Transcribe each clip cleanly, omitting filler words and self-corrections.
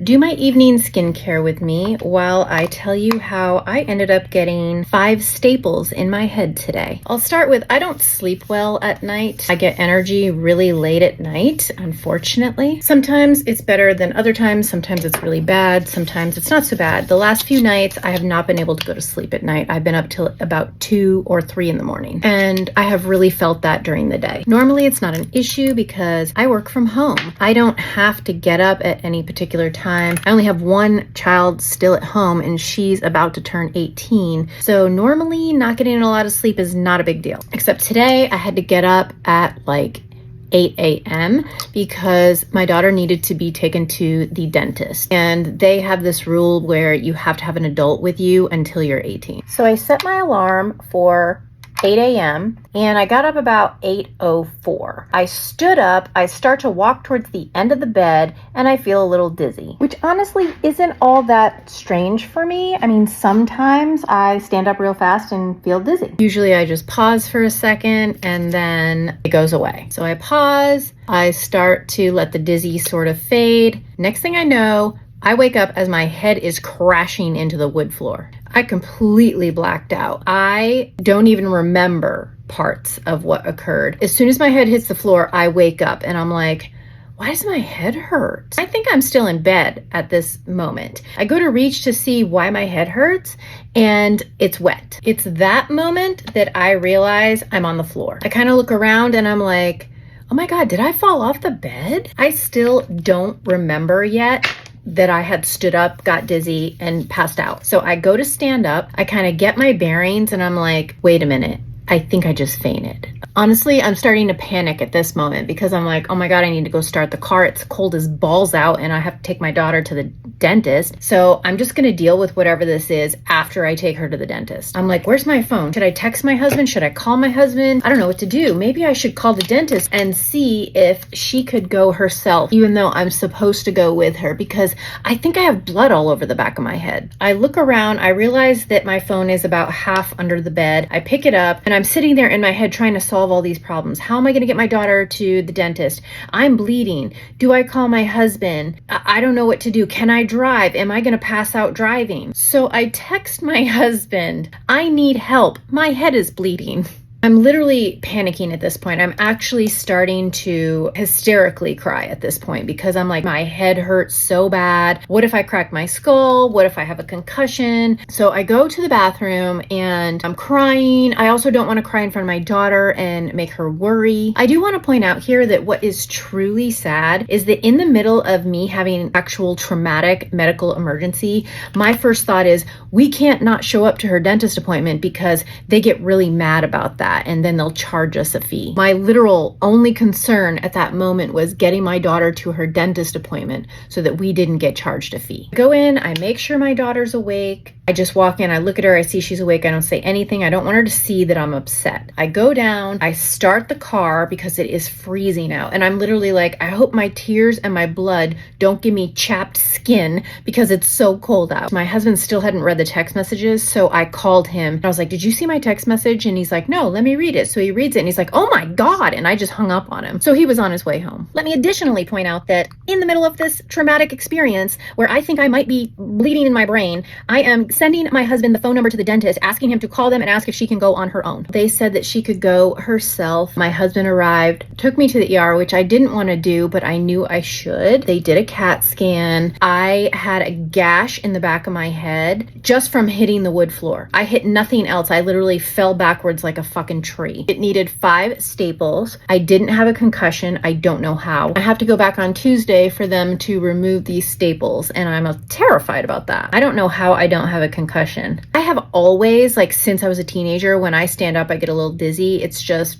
Do my evening skincare with me while I tell you how I ended up getting 5 staples in my head today. I'll start with, I don't sleep well at night. I get energy really late at night, unfortunately. Sometimes it's better than other times. Sometimes it's really bad. Sometimes it's not so bad. The last few nights, I have not been able to go to sleep at night. I've been up till about 2 or 3 in the morning. And I have really felt that during the day. Normally, it's not an issue because I work from home. I don't have to get up at any particular time. I only have one child still at home and she's about to turn 18. So normally not getting a lot of sleep is not a big deal. Except today I had to get up at like 8 a.m. because my daughter needed to be taken to the dentist. And they have this rule where you have to have an adult with you until you're 18. So I set my alarm for 8 a.m. and I got up about 8:04. I stood up, I start to walk towards the end of the bed and I feel a little dizzy, which honestly isn't all that strange for me. I mean, sometimes I stand up real fast and feel dizzy. Usually I just pause for a second and then it goes away. So I pause, I start to let the dizzy sort of fade. Next thing I know, I wake up as my head is crashing into the wood floor. I completely blacked out. I don't even remember parts of what occurred. As soon as my head hits the floor, I wake up and I'm like, why does my head hurt? I think I'm still in bed at this moment. I go to reach to see why my head hurts and it's wet. It's that moment that I realize I'm on the floor. I kind of look around and I'm like, oh my God, did I fall off the bed? I still don't remember yet that I had stood up, got dizzy, and passed out. So I go to stand up, I kind of get my bearings, and I'm like, wait a minute, I think I just fainted. Honestly, I'm starting to panic at this moment because I'm like, oh my God, I need to go start the car. It's cold as balls out and I have to take my daughter to the dentist. So I'm just gonna deal with whatever this is after I take her to the dentist. I'm like, where's my phone? Should I text my husband? Should I call my husband? I don't know what to do. Maybe I should call the dentist and see if she could go herself, even though I'm supposed to go with her, because I think I have blood all over the back of my head. I look around, I realize that my phone is about half under the bed. I pick it up and I'm sitting there in my head trying to solve all these problems. How am I going to get my daughter to the dentist? I'm bleeding. Do I call my husband? I don't know what to do. Can I drive? Am I going to pass out driving? So I text my husband, I need help. My head is bleeding. I'm literally panicking at this point. I'm actually starting to hysterically cry at this point because I'm like, my head hurts so bad. What if I crack my skull? What if I have a concussion? So I go to the bathroom and I'm crying. I also don't want to cry in front of my daughter and make her worry. I do want to point out here that what is truly sad is that in the middle of me having an actual traumatic medical emergency, my first thought is we can't not show up to her dentist appointment because they get really mad about that. And then they'll charge us a fee. My literal only concern at that moment was getting my daughter to her dentist appointment so that we didn't get charged a fee. I go in, I make sure my daughter's awake. I just walk in, I look at her, I see she's awake. I don't say anything. I don't want her to see that I'm upset. I go down, I start the car because it is freezing out. And I'm literally like, I hope my tears and my blood don't give me chapped skin because it's so cold out. My husband still hadn't read the text messages, so I called him. I was like, did you see my text message? And he's like, no, let me read it. So he reads it and he's like, oh my God. And I just hung up on him. So he was on his way home. Let me additionally point out that in the middle of this traumatic experience where I think I might be bleeding in my brain, I am sending my husband the phone number to the dentist, asking him to call them and ask if she can go on her own. They said that she could go herself. My husband arrived, took me to the ER, which I didn't want to do, but I knew I should. They did a CAT scan. I had a gash in the back of my head just from hitting the wood floor. I hit nothing else. I literally fell backwards like a fucking tree. It needed 5 staples. I didn't have a concussion. I don't know how. I have to go back on Tuesday for them to remove these staples, and I'm terrified about that. I don't know how I don't have a concussion. I have always, like since I was a teenager, when I stand up, I get a little dizzy. It's just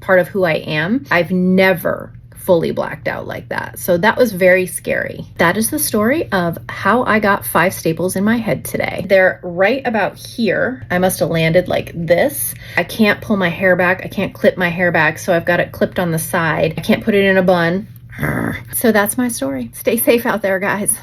part of who I am. I've never fully blacked out like that. So that was very scary. That is the story of how I got 5 staples in my head today. They're right about here. I must have landed like this. I can't pull my hair back. I can't clip my hair back. So I've got it clipped on the side. I can't put it in a bun. So that's my story. Stay safe out there, guys.